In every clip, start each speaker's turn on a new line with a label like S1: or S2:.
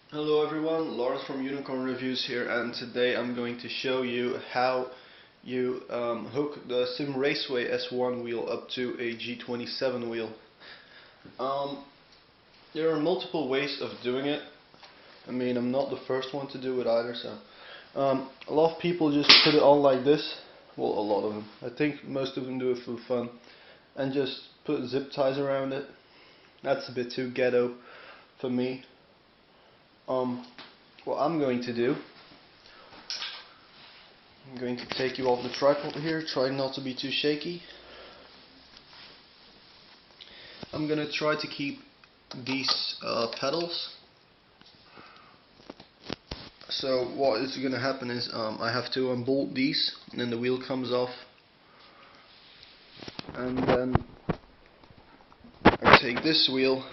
S1: Hello everyone, Lars from Unicorn Reviews here, and today I'm going to show you how you hook the Sim Raceway S1 wheel up to a G27 wheel. There are multiple ways of doing it. I mean, I'm not the first one to do it either, so a lot of people just put it on like this. Well, a lot of them. I think most of them do it for fun and just put zip ties around it. That's a bit too ghetto for me. What I'm going to do, I'm going to take you off the tripod here, try not to be too shaky. I'm going to try to keep these pedals. So what is going to happen is I have to unbolt these, and then the wheel comes off, and then I take this wheel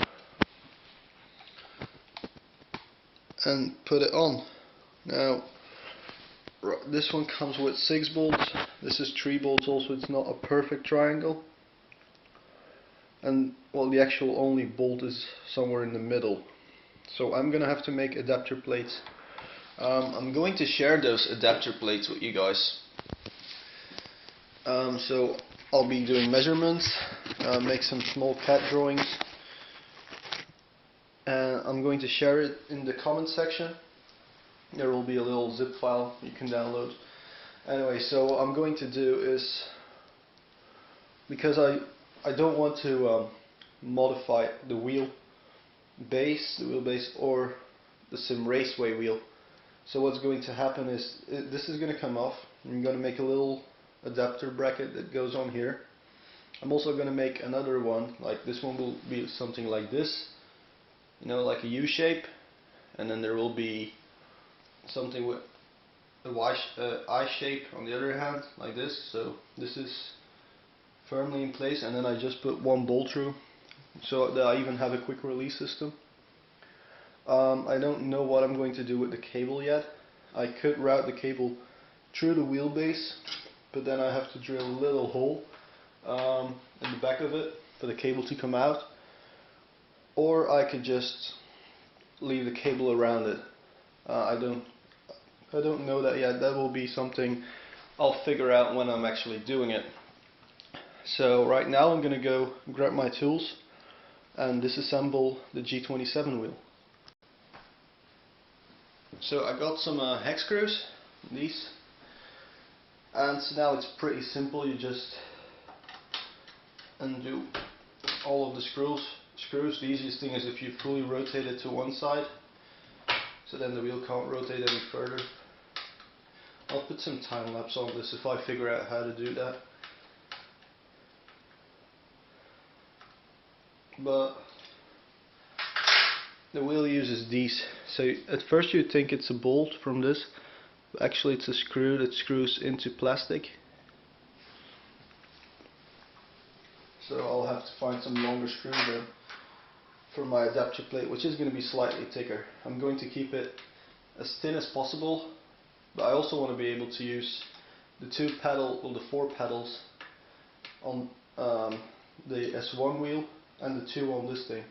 S1: and put it on. Now this one comes with 6 bolts, this is 3 bolts also. It's not a perfect triangle, and well, the actual only bolt is somewhere in the middle, so I'm gonna have to make adapter plates. I'm going to share those adapter plates with you guys. So I'll be doing measurements, make some small CAD drawings, and I'm going to share it in the comment section. There will be a little zip file you can download. Anyway, so what I'm going to do is, because I don't want to modify the wheelbase or the Sim Raceway wheel. So what's going to happen is, this is going to come off. I'm going to make a little adapter bracket that goes on here. I'm also going to make another one, like this one will be something like this, you know, like a U shape, and then there will be something with a I shape on the other hand, like this. So this is firmly in place, and then I just put one bolt through, so that I even have a quick release system. I don't know what I'm going to do with the cable yet. I could route the cable through the wheelbase, but then I have to drill a little hole in the back of it for the cable to come out, or I could just leave the cable around it. I don't know that yet. That will be something I'll figure out when I'm actually doing it. So right now I'm going to go grab my tools and disassemble the G27 wheel. So I got some hex screws, these, and so now it's pretty simple. You just undo all of the screws. The easiest thing is if you fully rotate it to one side, so then the wheel can't rotate any further. I'll put some time lapse on this if I figure out how to do that. But the wheel uses these. So at first you'd think it's a bolt from this, but actually it's a screw that screws into plastic. So I'll have to find some longer screw then for my adapter plate, which is going to be slightly thicker. I'm going to keep it as thin as possible, but I also want to be able to use the 4 pedals on the S1 wheel and the 2 on this thing.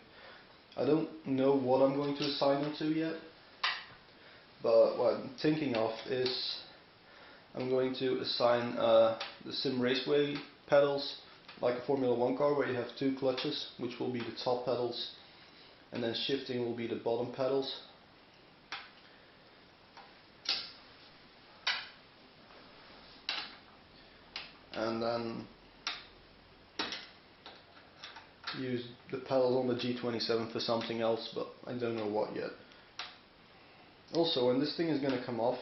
S1: I don't know what I'm going to assign them to yet, but what I'm thinking of is I'm going to assign the Sim Raceway pedals like a Formula 1 car, where you have 2 clutches, which will be the top pedals, and then shifting will be the bottom pedals. And then use the pedals on the G27 for something else, but I don't know what yet. Also, when this thing is going to come off,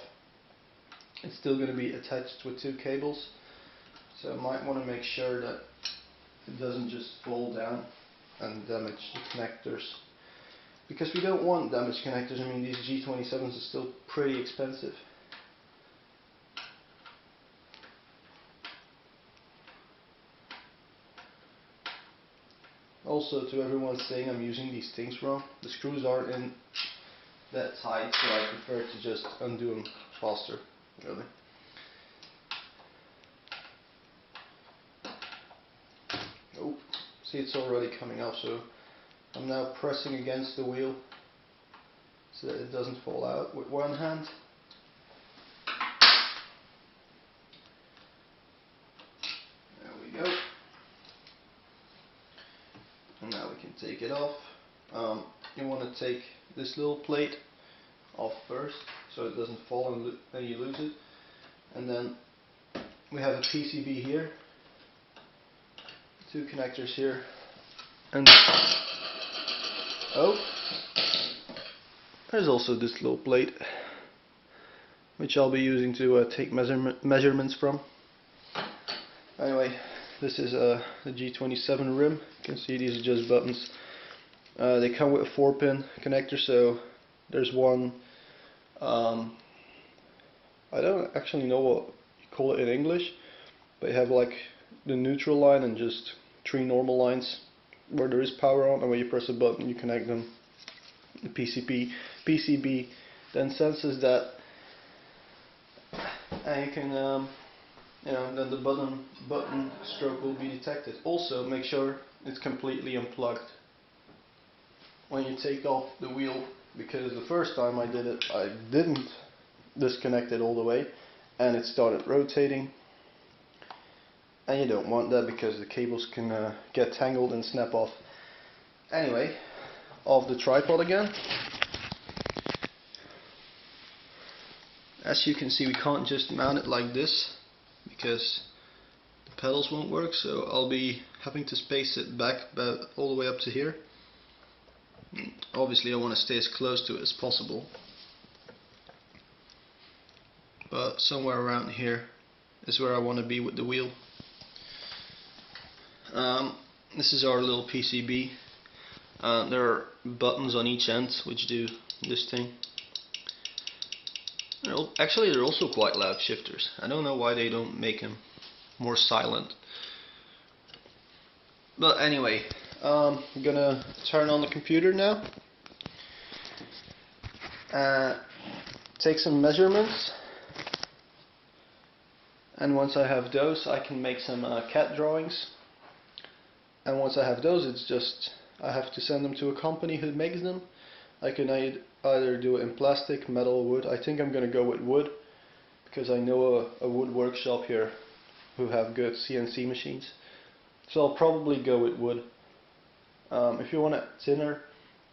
S1: it's still going to be attached with 2 cables, so I might want to make sure that it doesn't just fall down and damage the connectors, because we don't want damaged connectors. I mean, these G27s are still pretty expensive. Also, to everyone saying I'm using these things wrong, the screws aren't in that tight, so I prefer to just undo them faster, really. Oh, see, it's already coming off, so I'm now pressing against the wheel, so that it doesn't fall out with one hand. There we go. And now we can take it off. You want to take this little plate off first so it doesn't fall and you lose it. And then we have a PCB here, 2 connectors here, and oh, there's also this little plate which I'll be using to take measurements from. Anyway, this is the G27 rim. You can see these are just buttons. They come with a 4-pin connector, so there's one, I don't actually know what you call it in English, but you have like the neutral line and just 3 normal lines where there is power on, and when you press a button you connect them. The PCB then senses that, and you can then the button stroke will be detected. Also make sure it's completely unplugged when you take off the wheel, because the first time I did it I didn't disconnect it all the way and it started rotating, and you don't want that because the cables can get tangled and snap off. Anyway, off the tripod again. As you can see, we can't just mount it like this because the pedals won't work, so I'll be having to space it back about all the way up to here. Obviously I want to stay as close to it as possible, but somewhere around here is where I want to be with the wheel. This is our little PCB. There are buttons on each end which do this thing. Actually, they're also quite loud shifters. I don't know why they don't make them more silent. But anyway, I'm gonna turn on the computer now. Take some measurements. And once I have those, I can make some CAD drawings. And once I have those, it's just I have to send them to a company who makes them. I can either do it in plastic, metal, wood. I think I'm going to go with wood because I know a wood workshop here who have good CNC machines. So I'll probably go with wood. If you want it thinner,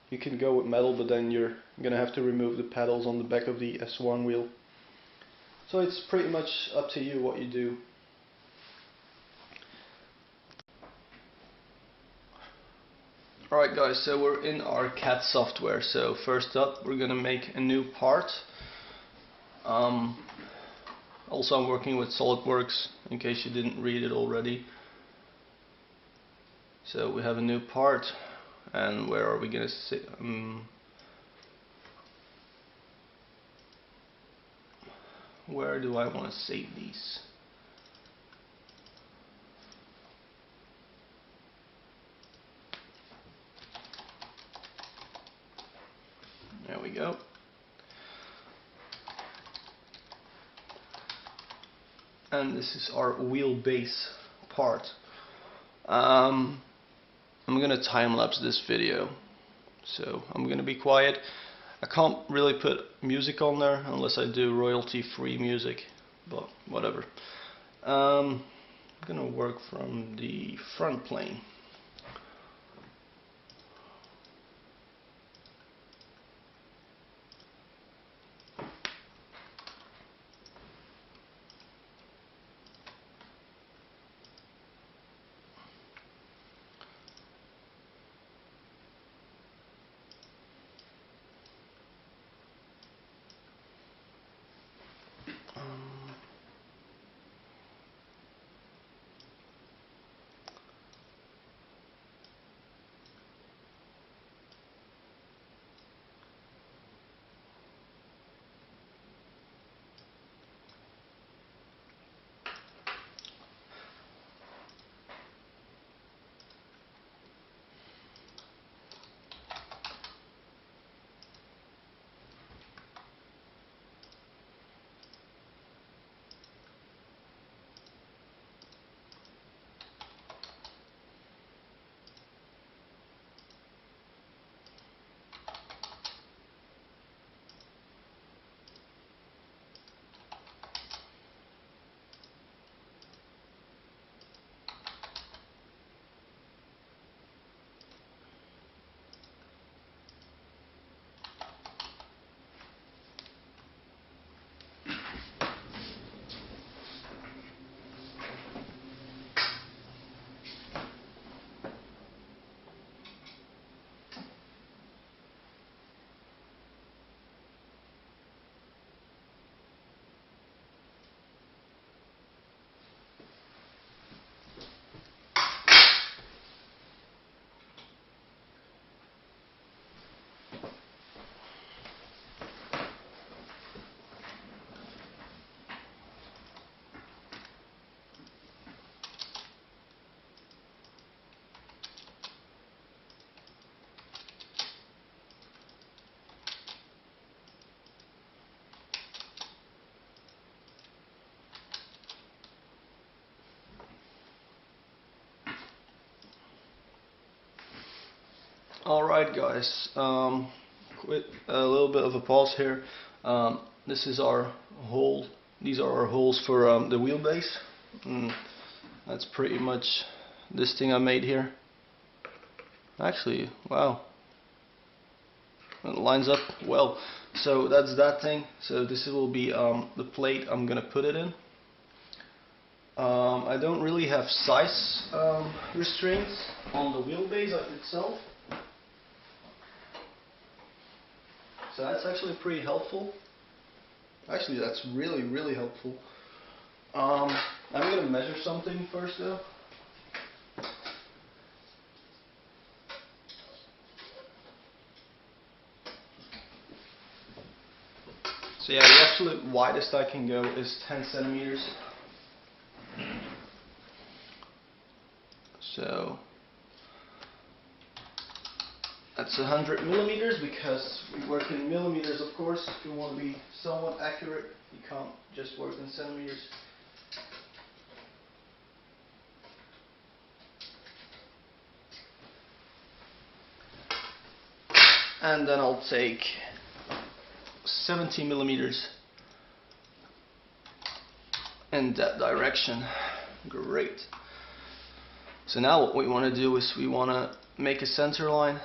S1: you can go with metal, but then you're going to have to remove the pedals on the back of the S1 wheel. So it's pretty much up to you what you do. Alright guys, so we're in our CAD software. So first up, we're gonna make a new part. Also I'm working with SolidWorks, in case you didn't read it already. So we have a new part, and where are we gonna sit? Where do I want to save these? There we go. And this is our wheelbase part. I'm gonna time-lapse this video, so I'm gonna be quiet. I can't really put music on there unless I do royalty-free music, but whatever. I'm gonna work from the front plane. Alright guys, quit a little bit of a pause here. This is our hole. These are our holes for the wheelbase. That's pretty much this thing I made here. Actually, wow, it lines up well. So that's that thing. So this will be the plate I'm gonna put it in. I don't really have size restraints on the wheelbase itself. So that's actually pretty helpful. Actually, that's really helpful. I'm going to measure something first though. So yeah, the absolute widest I can go is 10 centimeters. So that's 100 millimeters because we work in millimeters, of course. If you want to be somewhat accurate, you can't just work in centimeters. And then I'll take 70 millimeters in that direction. Great. So now what we want to do is we want to make a center line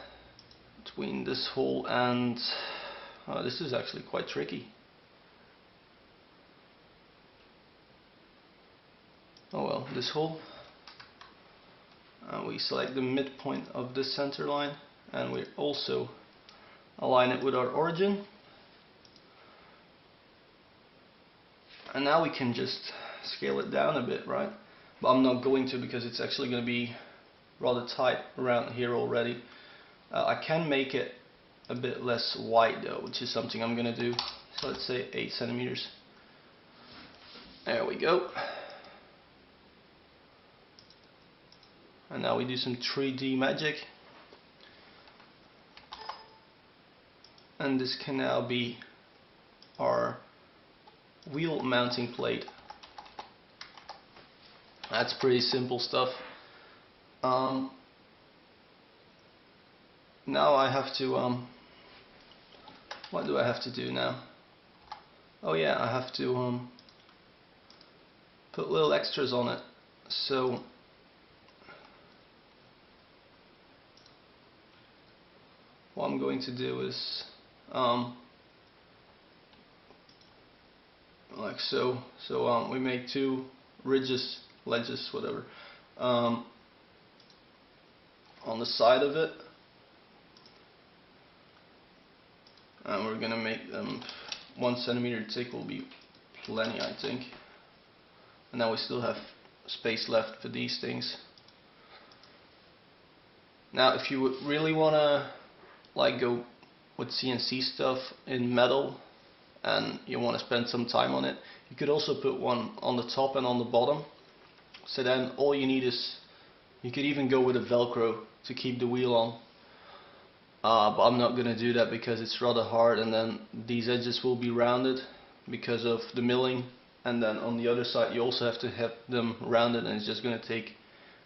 S1: between this hole and this is actually quite tricky. Oh well, this hole. We select the midpoint of this center line and we also align it with our origin. And now we can just scale it down a bit, right? But I'm not going to because it's actually going to be rather tight around here already. I can make it a bit less wide though, which is something I'm going to do. So let's say 8 centimeters. There we go. And now we do some 3D magic. And this can now be our wheel mounting plate. That's pretty simple stuff. Now I have to, what do I have to do now? Oh yeah, I have to put little extras on it. So what I'm going to do is like so. So we make 2 ledges, whatever, on the side of it. And we're gonna make them 1 centimeter thick will be plenty, I think. And now we still have space left for these things. Now if you would really wanna like go with CNC stuff in metal and you want to spend some time on it, you could also put one on the top and on the bottom. So then all you need is, you could even go with a Velcro to keep the wheel on. But I'm not going to do that because it's rather hard, and then these edges will be rounded because of the milling, and then on the other side you also have to have them rounded, and it's just going to take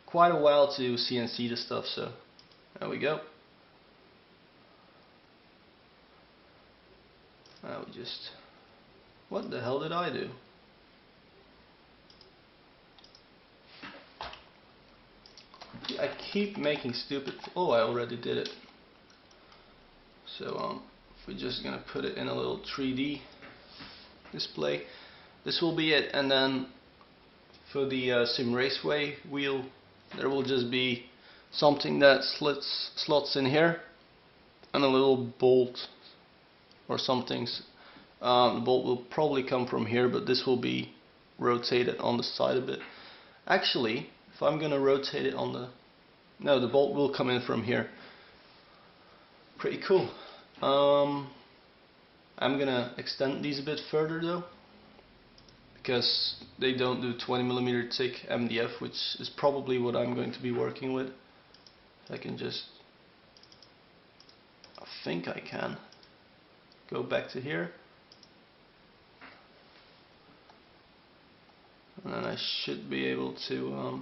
S1: quite a while to CNC the stuff. So there we go. Now we just, what the hell did I do? I keep making stupid, oh I already did it. So we're just gonna put it in a little 3D display. This will be it, and then for the Sim Raceway wheel there will just be something that slots in here and a little bolt or something. The bolt will probably come from here, but this will be rotated on the side a bit. Actually, if I'm gonna rotate it on the, no, the bolt will come in from here. Pretty cool. I'm gonna extend these a bit further though, because they don't do 20mm thick MDF, which is probably what I'm going to be working with. I can just, I think I can go back to here, and then I should be able to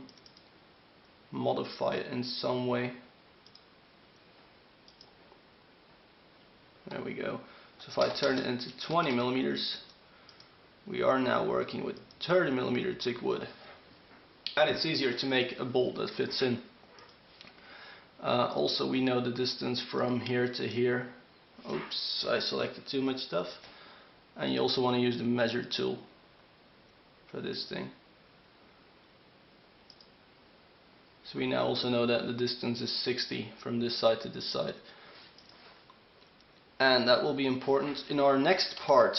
S1: modify it in some way. There we go. So if I turn it into 20 millimeters, we are now working with 30 millimeter thick wood. And it's easier to make a bolt that fits in. Also, we know the distance from here to here. Oops, I selected too much stuff. And you also want to use the measure tool for this thing. So we now also know that the distance is 60 from this side to this side. And that will be important in our next part.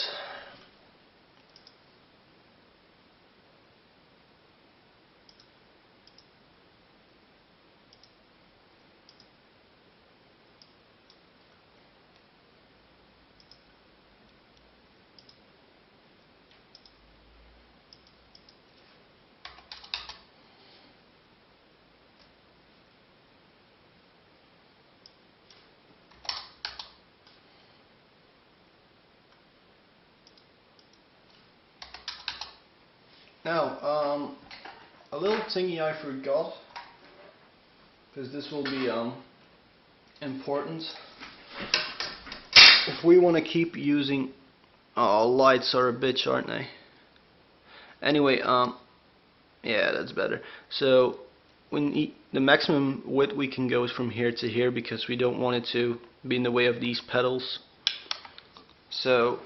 S1: Now, a little thingy I forgot, because this will be important. If we want to keep using, lights are a bitch, aren't they? Anyway, yeah, that's better. So, the maximum width we can go is from here to here, because we don't want it to be in the way of these pedals. So,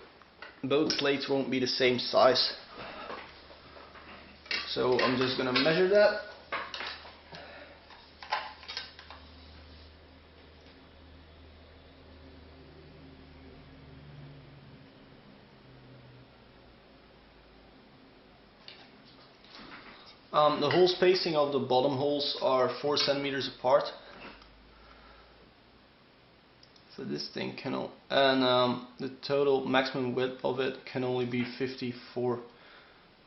S1: both plates won't be the same size. So I'm just going to measure that. The hole spacing of the bottom holes are 4 centimeters apart. So this thing can, and the total maximum width of it can only be 54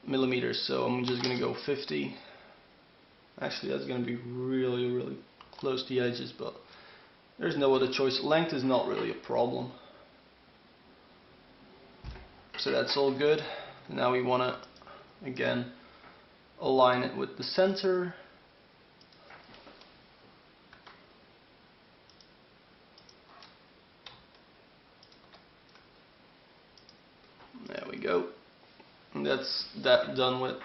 S1: millimeters, so I'm just going to go 50. Actually, that's going to be really close to the edges, but there's no other choice. Length is not really a problem. So that's all good. Now we want to, again, align it with the center. There we go. And that's that done with.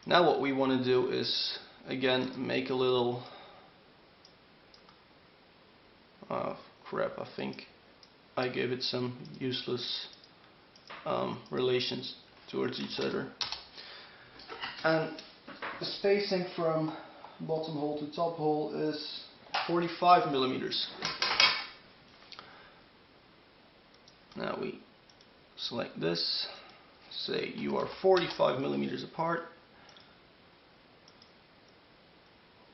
S1: Now what we want to do is, again, make a little crap, I think I gave it some useless relations towards each other. And the spacing from bottom hole to top hole is 45 millimeters. Now we select this, say you are 45 millimeters apart.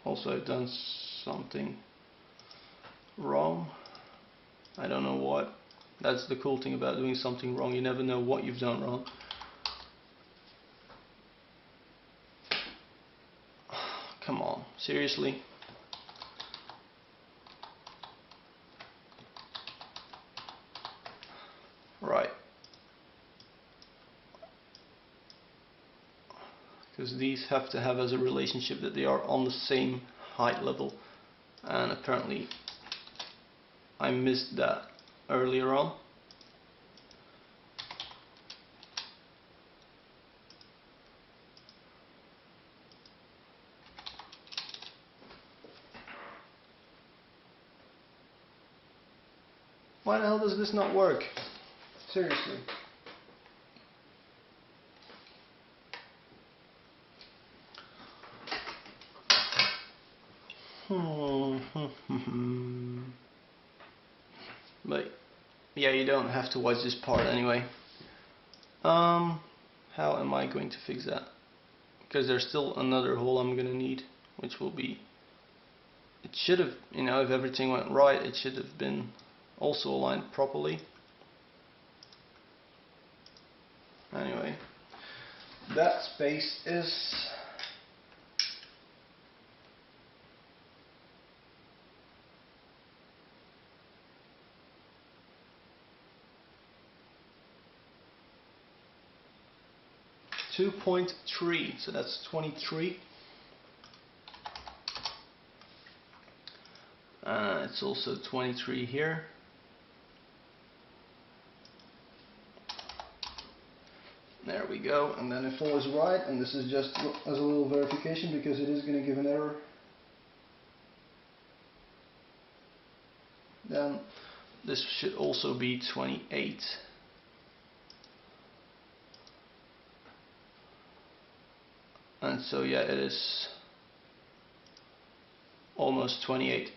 S1: Also, I've done something wrong. I don't know what. That's the cool thing about doing something wrong. You never know what you've done wrong. Come on, seriously? Right. Because these have to have as a relationship that they are on the same height level, and apparently I missed that earlier on. Why the hell does this not work? Seriously. But yeah, you don't have to watch this part anyway. How am I going to fix that? Because there's still another hole I'm gonna need, which will be, it should have, you know, if everything went right, it should have been also aligned properly. Anyway, that space is 2.3, so that's 23. It's also 23 here. There we go, and then if all is right, and this is just as a little verification because it is going to give an error, then this should also be 28. And so yeah, it is almost 28,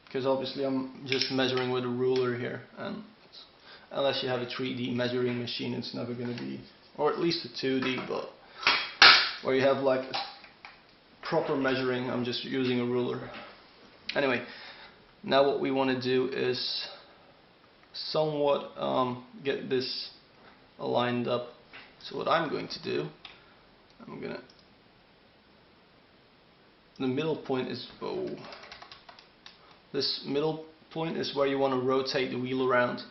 S1: because obviously I'm just measuring with a ruler here, and unless you have a 3D measuring machine, it's never going to be, or at least a 2D, but where you have like proper measuring, I'm just using a ruler. Anyway, now what we want to do is somewhat get this aligned up. So what I'm going to do, the middle point is, this middle point is where you want to rotate the wheel around.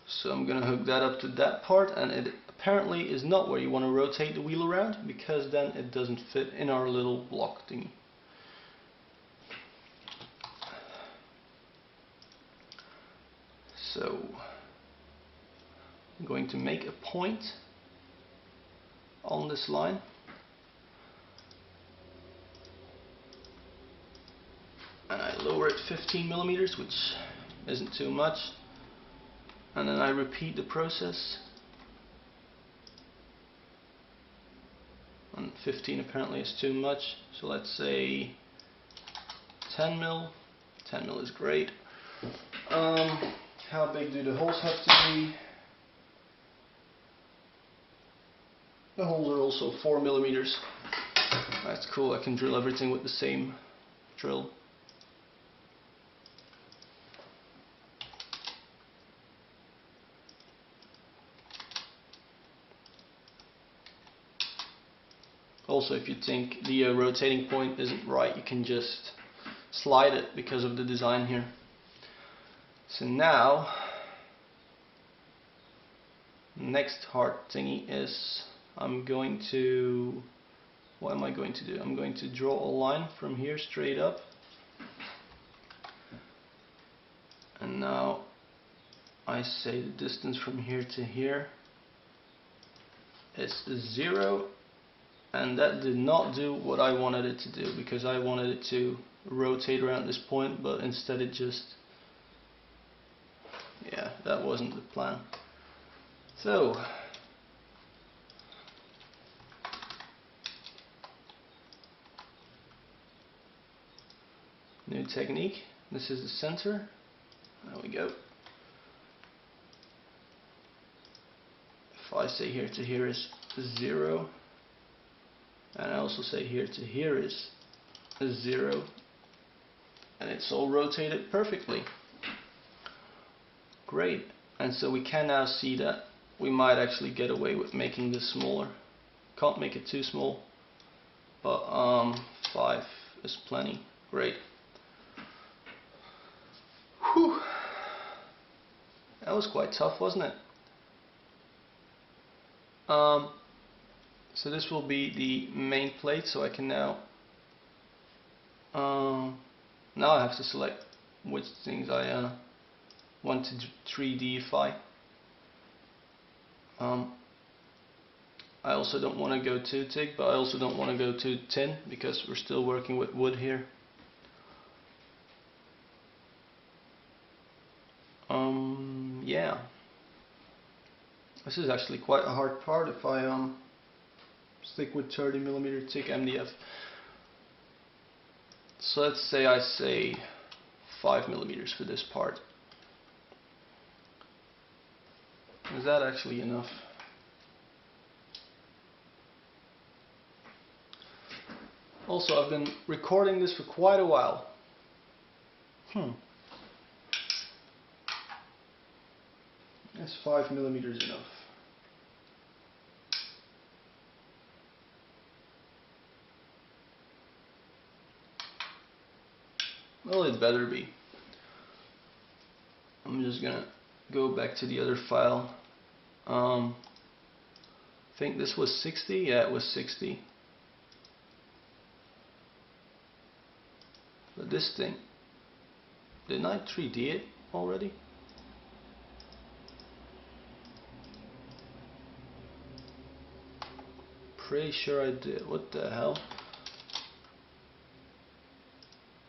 S1: So I'm going to hook that up to that part, and it apparently is not where you want to rotate the wheel around, because then it doesn't fit in our little block thingy. So I'm going to make a point on this line. And I lower it 15 millimeters, which isn't too much. And then I repeat the process. And 15 apparently is too much, so let's say 10 mil. 10 mil is great. How big do the holes have to be? The holes are also 4 millimeters. That's cool, I can drill everything with the same drill. Also, if you think the rotating point isn't right, you can just slide it because of the design here. So now, next hard thingy is I'm going to, what am I going to do? I'm going to draw a line from here straight up. And now I say the distance from here to here is 0. And that did not do what I wanted it to do, because I wanted it to rotate around this point, but instead it just, yeah, that wasn't the plan. So new technique, this is the center, there we go. If I say here to here is 0, and I also say here to here is 0, and it's all rotated perfectly. Great. And so we can now see that we might actually get away with making this smaller. Can't make it too small, but 5 is plenty. Great. Whew. That was quite tough, wasn't it? So this will be the main plate, so I can now I have to select which things I want to 3Dify. I also don't want to go too thick, but I also don't want to go too thin, because we're still working with wood here. Yeah, this is actually quite a hard part if I stick with 30mm thick MDF. So let's say I say 5mm for this part. Is that actually enough? Also, I've been recording this for quite a while. Is 5mm enough? Well, it better be. I'm just gonna go back to the other file. I think this was 60. Yeah, it was 60. But this thing, didn't I 3D it already? pretty sure I did. What the hell?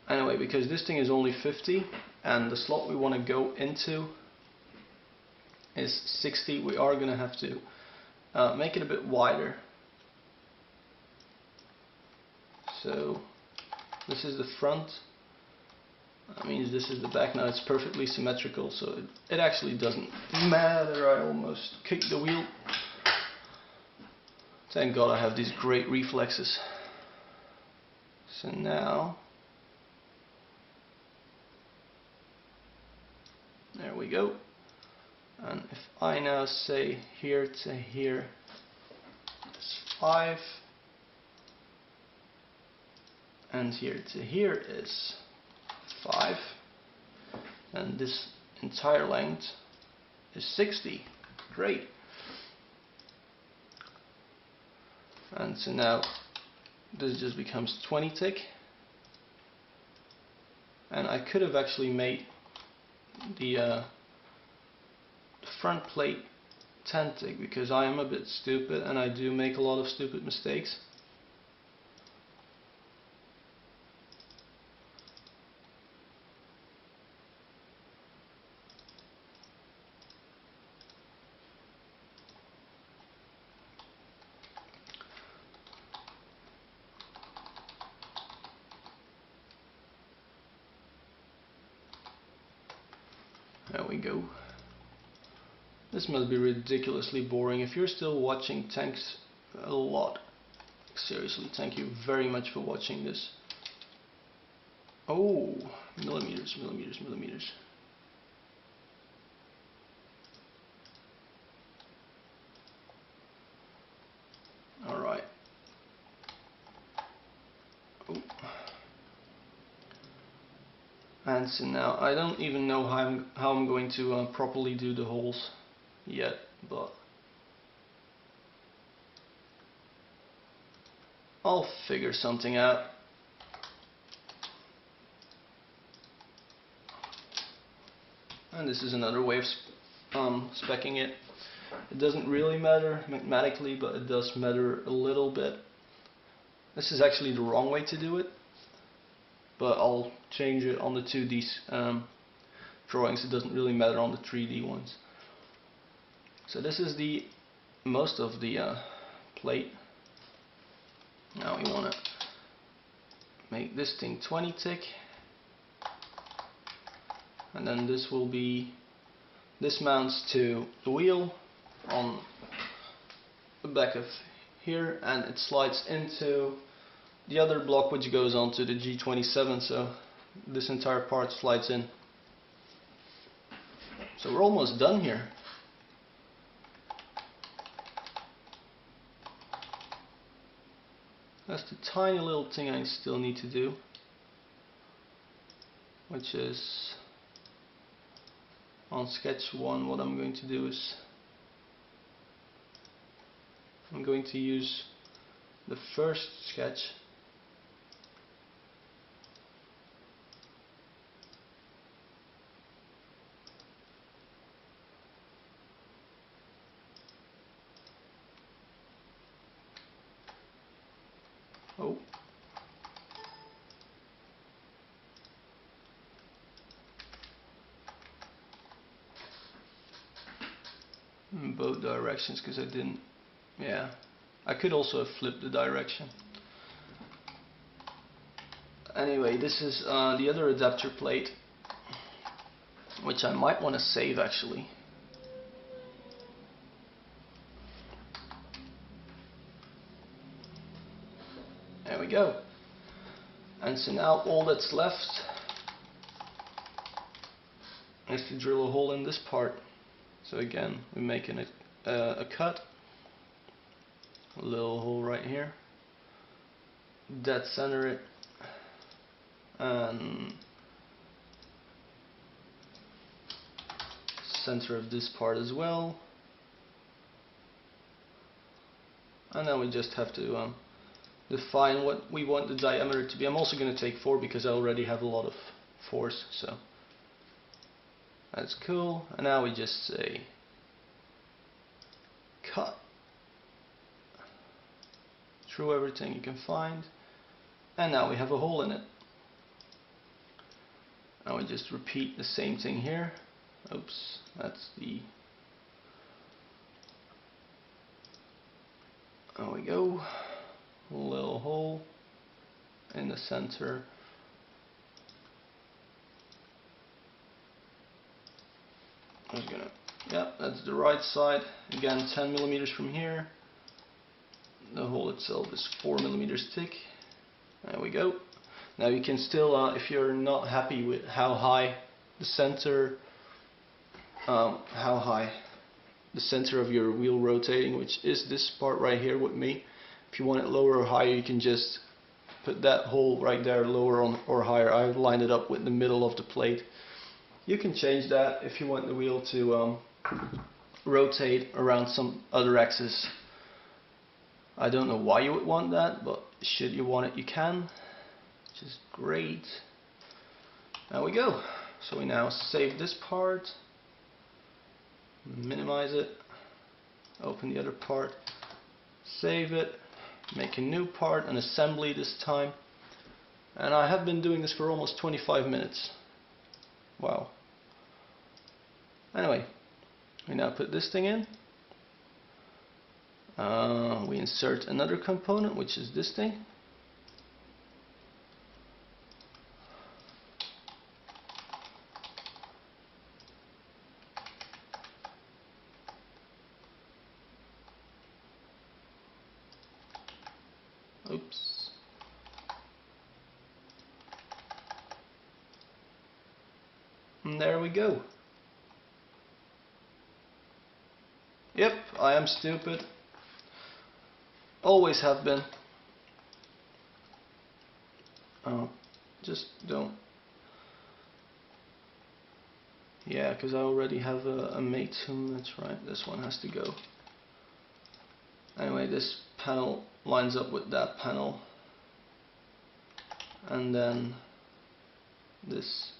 S1: Anyway, because this thing is only 50 and the slot we want to go into is 60, we are going to have to make it a bit wider. So this is the front. That means this is the back. Now it's perfectly symmetrical, so it actually doesn't matter. I almost kicked the wheel. Thank God I have these great reflexes. So now, there we go. And if I now say here to here is 5, and here to here is 5, and this entire length is 60. Great. And so now this just becomes 20 tick, and I could have actually made the front plate 10 tick, because I am a bit stupid and I do make a lot of stupid mistakes. There we go. This must be ridiculously boring. If you're still watching, thanks a lot. Seriously, thank you very much for watching this. Oh, millimeters, millimeters, millimeters. Alright. Oh. And so now I don't even know how I'm going to properly do the holes yet, but I'll figure something out. And this is another way of speccing it. It doesn't really matter mathematically, but it does matter a little bit. This is actually the wrong way to do it, but I'll change it on the 2D drawings. It doesn't really matter on the 3D ones. So this is the most of the plate. Now we want to make this thing 20 tick, and then this will be, this mounts to the wheel on the back of here, and it slides into the other block which goes onto the G27, so this entire part slides in. So we're almost done here. That's the tiny little thing I still need to do, which is on sketch 1. What I'm going to do is I'm going to use the first sketch in both directions, because I didn't, yeah, I could also have flipped the direction. Anyway, this is the other adapter plate, which I might want to save actually. There we go. And so now all that's left is to drill a hole in this part. So again, we're making a cut, a little hole right here, dead center it, and center of this part as well, and then we just have to define what we want the diameter to be. I'm also going to take 4 because I already have a lot of force, so that's cool. And now we just say cut. through everything you can find, and now we have a hole in it. Now we just repeat the same thing here. Oops, that's the... There we go. A little hole in the center. I'm gonna, yeah, that's the right side. Again, 10 millimeters from here. The hole itself is 4 millimeters thick. There we go. Now you can still, if you're not happy with how high the center, of your wheel rotating, which is this part right here with me. If you want it lower or higher, you can just put that hole right there, lower on or higher. I've lined it up with the middle of the plate. You can change that if you want the wheel to rotate around some other axis. I don't know why you would want that, but should you want it, you can. Which is great. There we go. So we now save this part, minimize it, open the other part, save it, make a new part, an assembly this time. And I have been doing this for almost 25 minutes. Wow. Anyway, we now put this thing in. We insert another component, which is this thing. Oops. And there we go. Yep, I am stupid. Always have been. Just don't. Yeah, because I already have a mate tune. That's right, this one has to go. Anyway, this panel lines up with that panel, and then this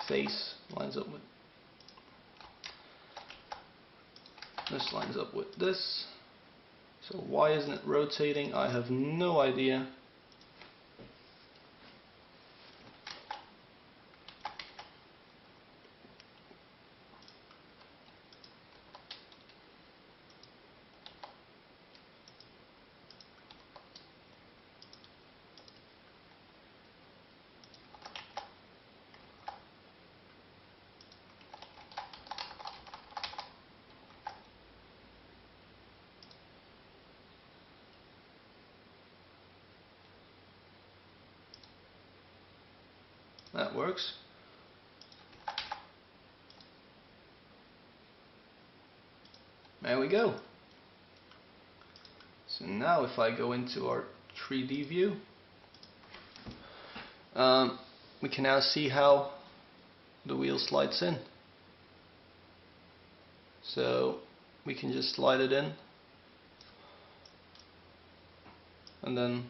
S1: face lines up with this, lines up with this. So why isn't it rotating? I have no idea. That works. There we go. So now if I go into our 3D view, we can now see how the wheel slides in. So we can just slide it in and then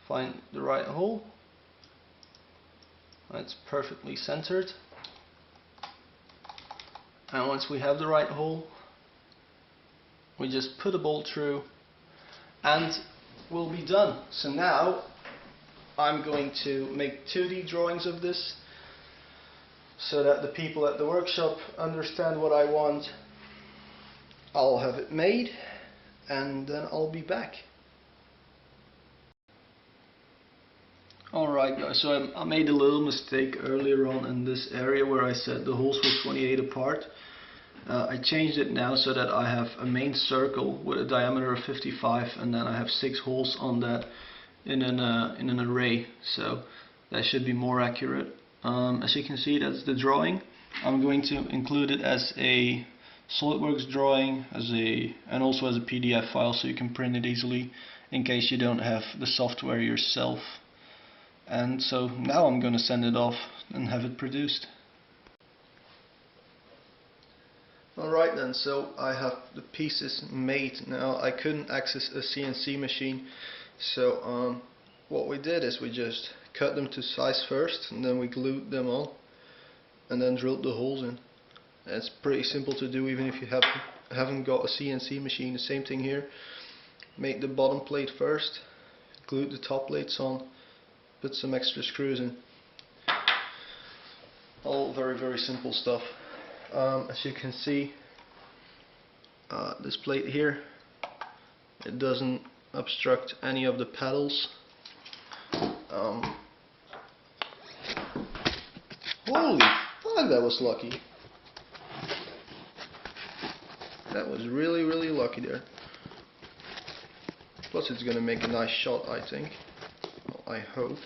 S1: find the right hole. It's perfectly centered. And once we have the right hole, we just put a bolt through and we'll be done. So now I'm going to make 2D drawings of this so that the people at the workshop understand what I want. I'll have it made and then I'll be back. Alright guys, so I made a little mistake earlier on in this area where I said the holes were 28 apart. I changed it now so that I have a main circle with a diameter of 55 and then I have 6 holes on that in an array, so that should be more accurate. As you can see, that's the drawing. I'm going to include it as a SolidWorks drawing and also as a PDF file so you can print it easily in case you don't have the software yourself. And so now I'm going to send it off and have it produced. Alright then, so I have the pieces made. Now I couldn't access a CNC machine, so what we did is we just cut them to size first and then we glued them on and then drilled the holes in. And it's pretty simple to do even if you haven't got a CNC machine. The same thing here. made the bottom plate first, glued the top plates on, put some extra screws in. All very simple stuff. As you can see, this plate here, it doesn't obstruct any of the pedals. Holy fuck, that was lucky. That was really lucky there. Plus it's gonna make a nice shot, I think. Well, I hope.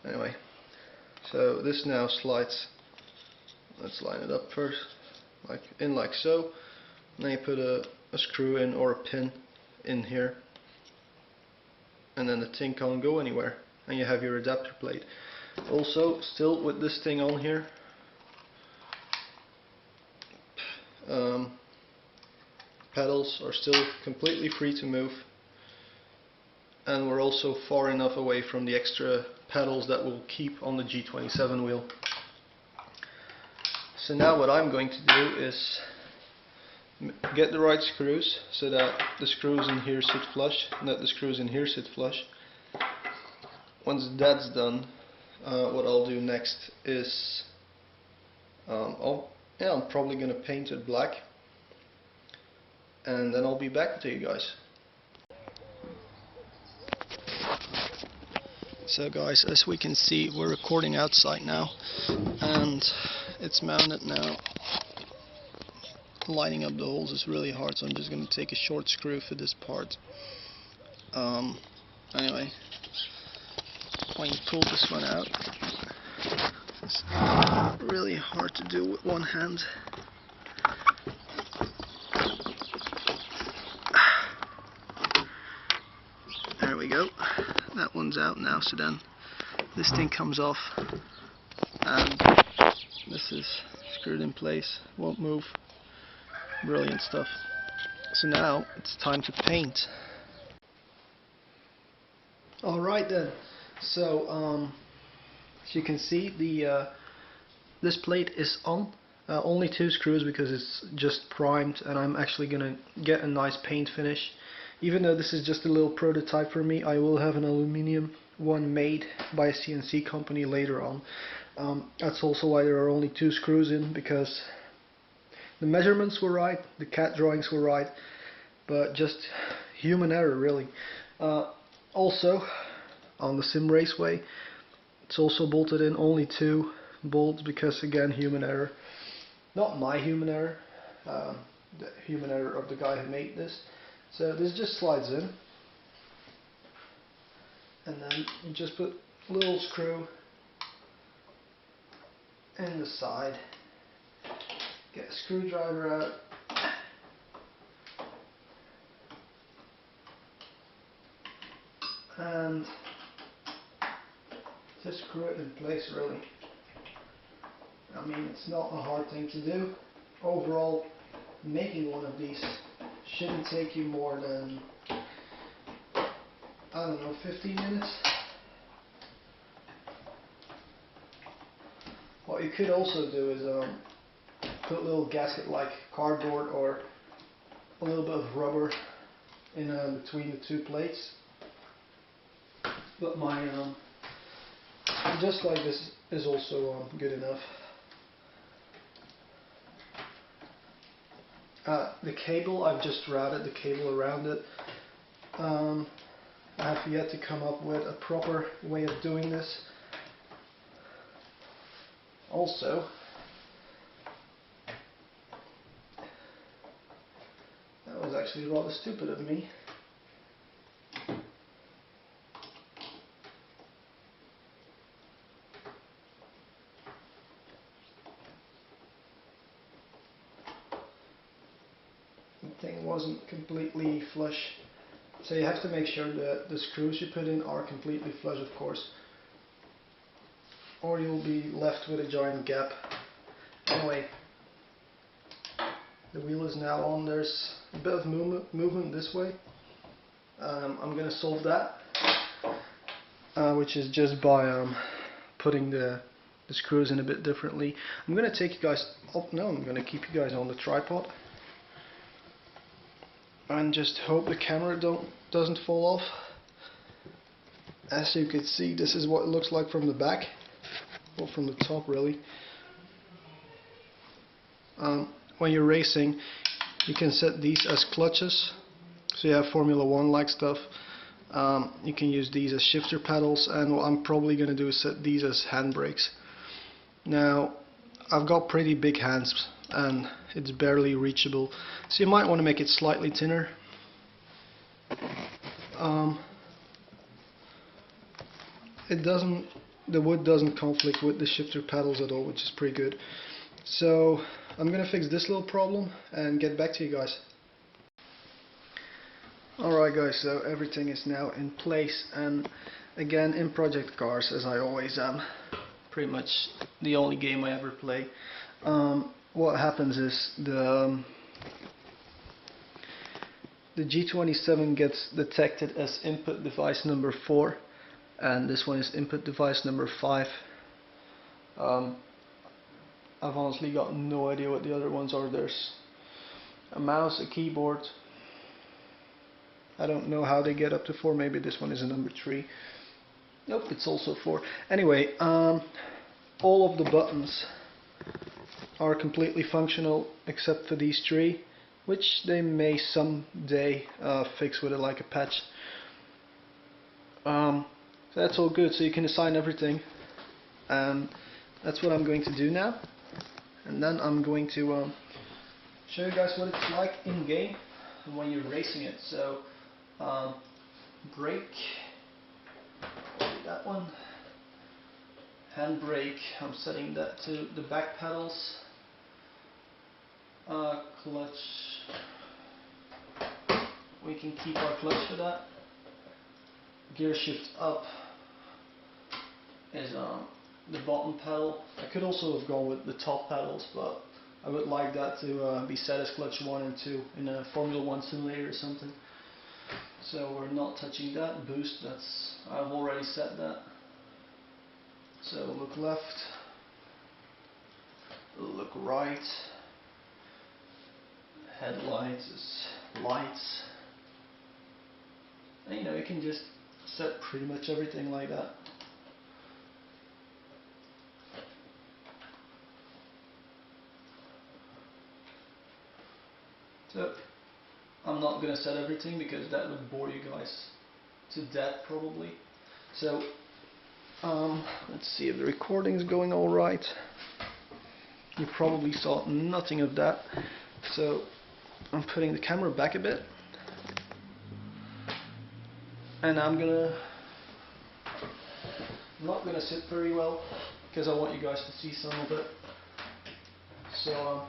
S1: Anyway, so this now slides. Let's line it up first, like so. And then you put a screw in or a pin in here, and then the thing can't go anywhere, and you have your adapter plate. Also, still with this thing on here, pedals are still completely free to move, and we're also far enough away from the extra pedals that we'll keep on the G27 wheel. So now what I'm going to do is get the right screws so that the screws in here sit flush and that the screws in here sit flush. Once that's done, what I'll do next is I'm probably going to paint it black, and then I'll be back to you guys. So guys, as we can see, we're recording outside now, and it's mounted now. Lining up the holes is really hard, so I'm just going to take a short screw for this part. Anyway, when you pull this one out, it's really hard to do with one hand. There we go. That one's out now, so then this thing comes off, and this is screwed in place, won't move. Brilliant stuff. So now it's time to paint. Alright then, so as you can see, this plate is on. Only 2 screws because it's just primed, and I'm actually gonna get a nice paint finish. Even though this is just a little prototype for me, I will have an aluminium one made by a CNC company later on. That's also why there are only 2 screws in, because the measurements were right, the CAD drawings were right, but just human error really. Also, on the Sim Raceway, it's also bolted in only 2 bolts because, again, human error. Not my human error, the human error of the guy who made this. So this just slides in, and then you just put a little screw in the side, get a screwdriver out, and just screw it in place really. I mean, it's not a hard thing to do. Overall, making one of these shouldn't take you more than, I don't know, 15 minutes. What you could also do is put a little gasket like cardboard or a little bit of rubber in between the 2 plates. But my just like this is also good enough. The cable, I've just routed the cable around it. I have yet to come up with a proper way of doing this. Also, that was actually rather stupid of me. The thing wasn't completely flush, so you have to make sure that the screws you put in are completely flush, of course, or you'll be left with a giant gap. Anyway, the wheel is now on. There's a bit of movement this way. I'm going to solve that, which is just by putting the screws in a bit differently. I'm going to take you guys up now. I'm going to keep you guys on the tripod. and just hope the camera doesn't fall off. As you can see, this is what it looks like from the back, or from the top really. When you're racing, you can set these as clutches, so you have Formula 1 like stuff. You can use these as shifter pedals, and what I'm probably going to do is set these as handbrakes. Now, I've got pretty big hands and it's barely reachable, so you might want to make it slightly thinner. The wood doesn't conflict with the shifter pedals at all, which is pretty good. So I'm gonna fix this little problem and get back to you guys. Alright guys, so everything is now in place, and again in Project Cars, as I always am, pretty much the only game I ever play. What happens is the G27 gets detected as input device number 4, and this one is input device number 5. I've honestly got no idea what the other ones are. There's a mouse, a keyboard. I don't know how they get up to 4. Maybe this one is a number 3. Nope, it's also 4. Anyway, all of the buttons are completely functional except for these 3, which they may someday fix with like a patch. So that's all good, so you can assign everything, and that's what I'm going to do now. And then I'm going to show you guys what it's like in game and when you're racing it. So brake, that one, handbrake, I'm setting that to the back pedals. Clutch, we can keep our clutch for that. Gear shift up is the bottom pedal. I could also have gone with the top pedals, but I would like that to be set as clutch 1 and 2 in a Formula 1 simulator or something. So we're not touching that. Boost, I've already set that. So look left, look right. Headlights is lights. And you can just set pretty much everything like that. So I'm not going to set everything because that would bore you guys to death probably. So let's see if the recording is going alright. You probably saw nothing of that. So I'm putting the camera back a bit, and I'm not gonna sit very well because I want you guys to see some of it. So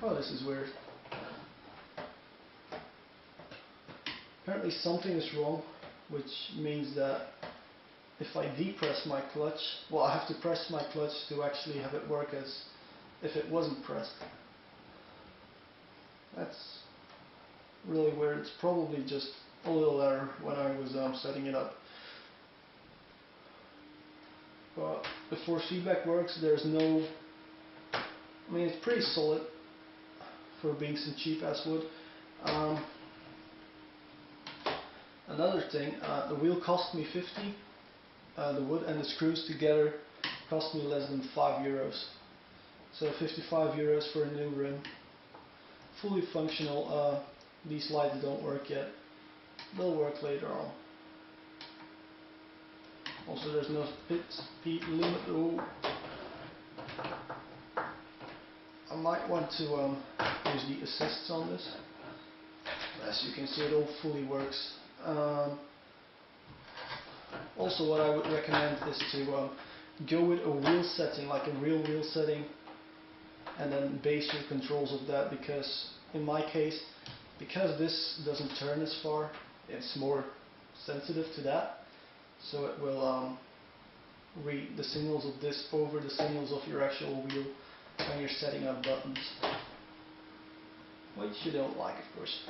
S1: oh, this is weird. Apparently something is wrong, which means that if I depress my clutch, well, I have to press my clutch to actually have it work as if it wasn't pressed. That's really weird. It's probably just a little error when I was setting it up. But the force feedback works. There's no, I mean, it's pretty solid for being some cheap ass wood. Another thing, the wheel cost me 50. The wood and the screws together cost me less than €5. So 55 euros for a new rim. Fully functional. These lights don't work yet. They'll work later on. Also, there's no speed limit. Ooh. I might want to use the assists on this. As you can see, it all fully works. Also, what I would recommend is to go with a wheel setting, like a real wheel setting, and then base your controls of that, because in my case, because this doesn't turn as far, it's more sensitive to that, so it will read the signals of this over the signals of your actual wheel when you're setting up buttons, which you don't like, of course.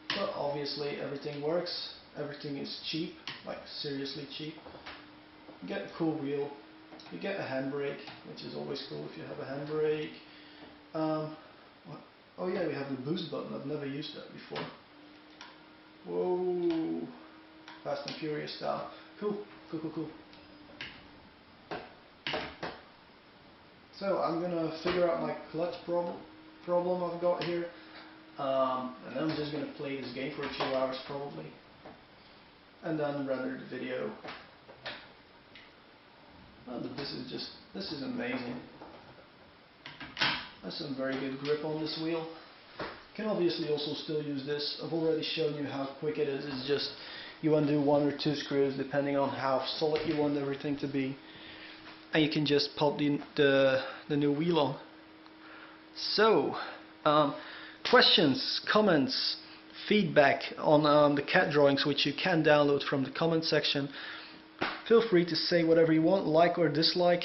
S1: But obviously everything works, everything is cheap, like seriously cheap. Get a cool wheel, You get a handbrake, which is always cool if you have a handbrake. Oh yeah, we have the boost button. I've never used that before. Whoa, Fast and Furious style. Cool, cool, cool, cool. So I'm gonna figure out my clutch problem I've got here, and then I'm just gonna play this game for a few hours probably, and then render the video. Oh, but this is amazing. That's some very good grip on this wheel. You can obviously also still use this. I've already shown you how quick it is. It's just you undo 1 or 2 screws depending on how solid you want everything to be, and you can just pop the new wheel on. So, questions, comments, feedback on the CAD drawings, which you can download from the comment section. Feel free to say whatever you want, like or dislike.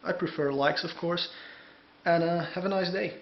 S1: I prefer likes, of course. And have a nice day.